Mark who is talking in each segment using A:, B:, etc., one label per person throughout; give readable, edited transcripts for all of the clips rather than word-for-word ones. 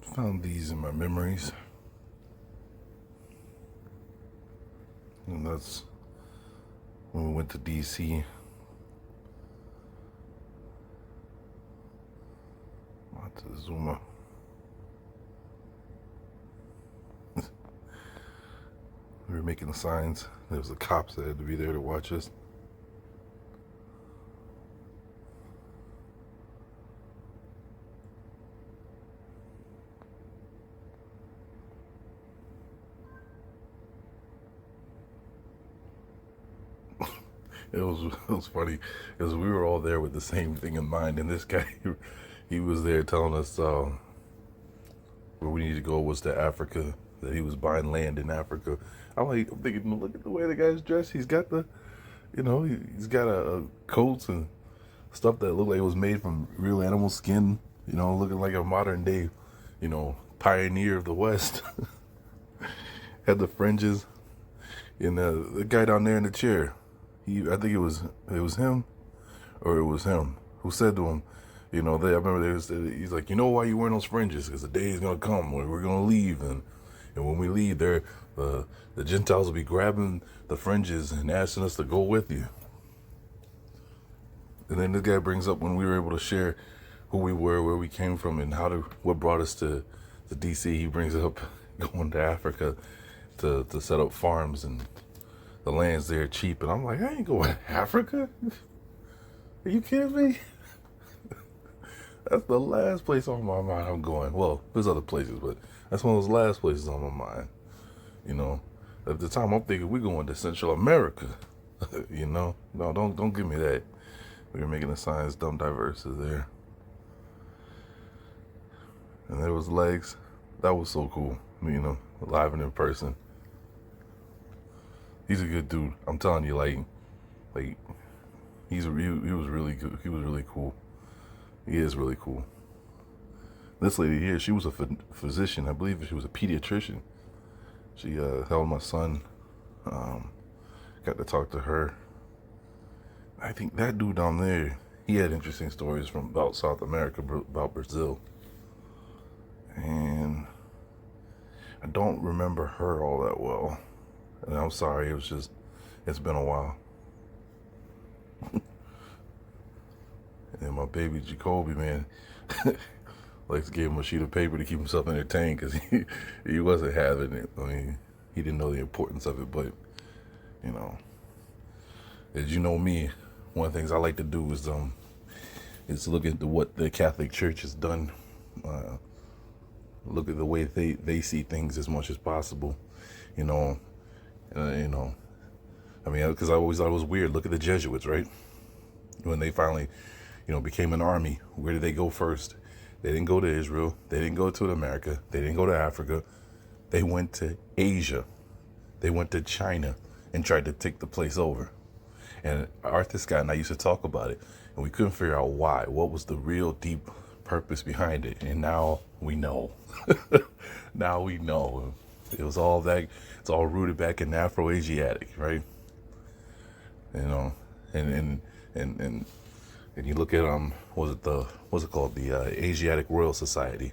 A: Found these in my memories, and that's when we went to DC. Out to Zuma. We were making signs. There was the cops that had to be there to watch us. It was funny because we were all there with the same thing in mind, and this guy, he was there telling us where we need to go was to Africa. That he was buying land in Africa. I'm thinking, look at the way the guy's dressed. He's got he's got a coats and stuff that looked like it was made from real animal skin. Looking like a modern day, pioneer of the West. Had the fringes, and the guy down there in the chair. I think it was him, or it was him who said to him, I remember he's like, why you wearing those fringes? Because the day is gonna come when we're gonna leave, and when we leave, the Gentiles will be grabbing the fringes and asking us to go with you. And then this guy brings up when we were able to share who we were, where we came from, and what brought us to DC. He brings up going to Africa to set up farms, and the land's there cheap. And I'm like, I ain't going to Africa. Are you kidding me? That's the last place on my mind I'm going. Well, there's other places, but that's one of those last places on my mind. At the time I'm thinking we're going to Central America. No, don't give me that. We were making the signs, dumb diversas there. And there was legs. That was so cool. Live and in person. He's a good dude. I'm telling you, like he was really good. He was really cool. He is really cool. This lady here, she was a physician. I believe she was a pediatrician. She held my son. Got to talk to her. I think that dude down there, he had interesting stories from about South America, about Brazil. And I don't remember her all that well. And I'm sorry, it's been a while. And my baby Jacoby, man, likes to give him a sheet of paper to keep himself entertained because he wasn't having it. I mean, he didn't know the importance of it, but, as you know me, one of the things I like to do is look at what the Catholic Church has done. Look at the way they see things as much as possible, I mean, because I always thought it was weird. Look at the Jesuits, right? When they finally, became an army, where did they go first? They didn't go to Israel. They didn't go to America. They didn't go to Africa. They went to Asia. They went to China and tried to take the place over. And Arthur Scott and I used to talk about it, and we couldn't figure out why. What was the real deep purpose behind it? And now we know. Now we know. It was all that. It's all rooted back in Afro-Asiatic, right? And you look at what's it called, the Asiatic Royal Society,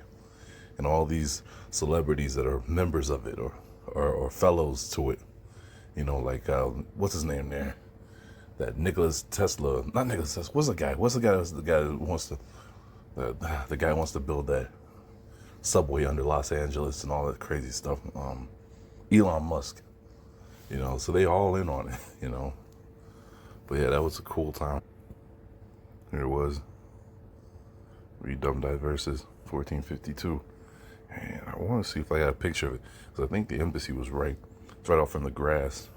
A: and all these celebrities that are members of it or fellows to it. Like what's his name there? That Nicholas Tesla, not Nicholas Tesla. What's the guy? The guy that wants to the guy wants to build that subway under Los Angeles and all that crazy stuff. Elon Musk. So they all in on it. But yeah, that was a cool time. Here it was. Read Dumb Diverses, 1452. And I want to see if I got a picture of it, because I think the embassy was right. It's right off from the grass.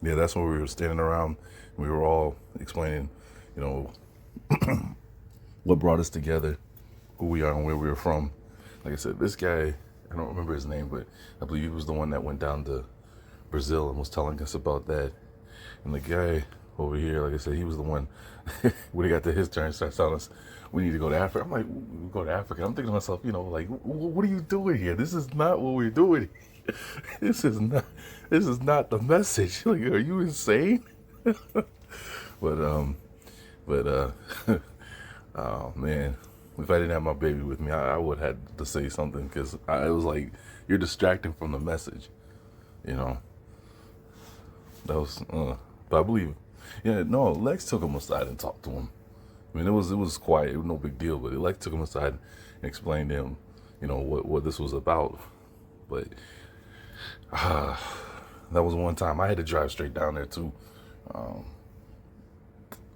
A: Yeah, that's when we were standing around. We were all explaining, what brought us together, who we are and where we were from. Like I said, this guy, I don't remember his name, but I believe he was the one that went down to Brazil and was telling us about that. And the guy over here, like I said, he was the one, when he got to his turn, started telling us, we need to go to Africa. I'm like, we go to Africa. I'm thinking to myself, like, what are you doing here? This is not what we're doing. This is not the message. Like, are you insane? but oh man, If I didn't have my baby with me, I would have had to say something because it was like you're distracting from the message. You know, that was. But I believe, yeah, no. Lex took him aside and talked to him. I mean, it was quiet. It was no big deal. But Lex took him aside and explained to him, you know, what this was about. But that was one time I had to drive straight down there too.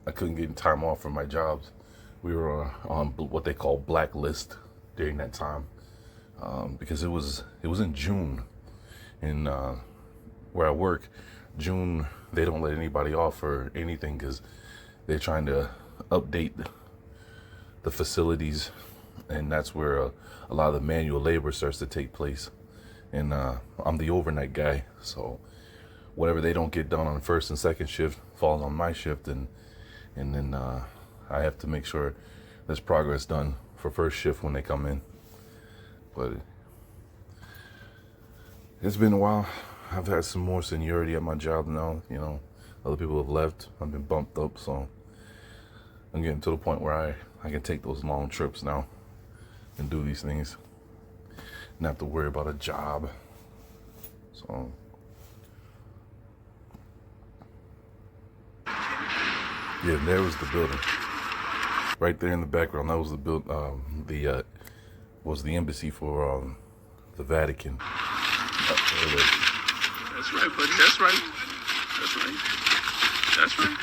A: I couldn't get time off from my jobs. We were on what they call blacklist during that time because it was in June, and where I work, June they don't let anybody off for anything because they're trying to update the facilities, and that's where a lot of the manual labor starts to take place. And I'm the overnight guy, so whatever they don't get done on first and second shift falls on my shift, and then I have to make sure there's progress done for first shift when they come in. But it's been a while. I've had some more seniority at my job now. You know, other people have left. I've been bumped up, so I'm getting to the point where I can take those long trips now and do these things, not have to worry about a job. So yeah, there was the building right there in the background. That was was the embassy for the Vatican.
B: That's right, buddy. That's right. That's right. That's right.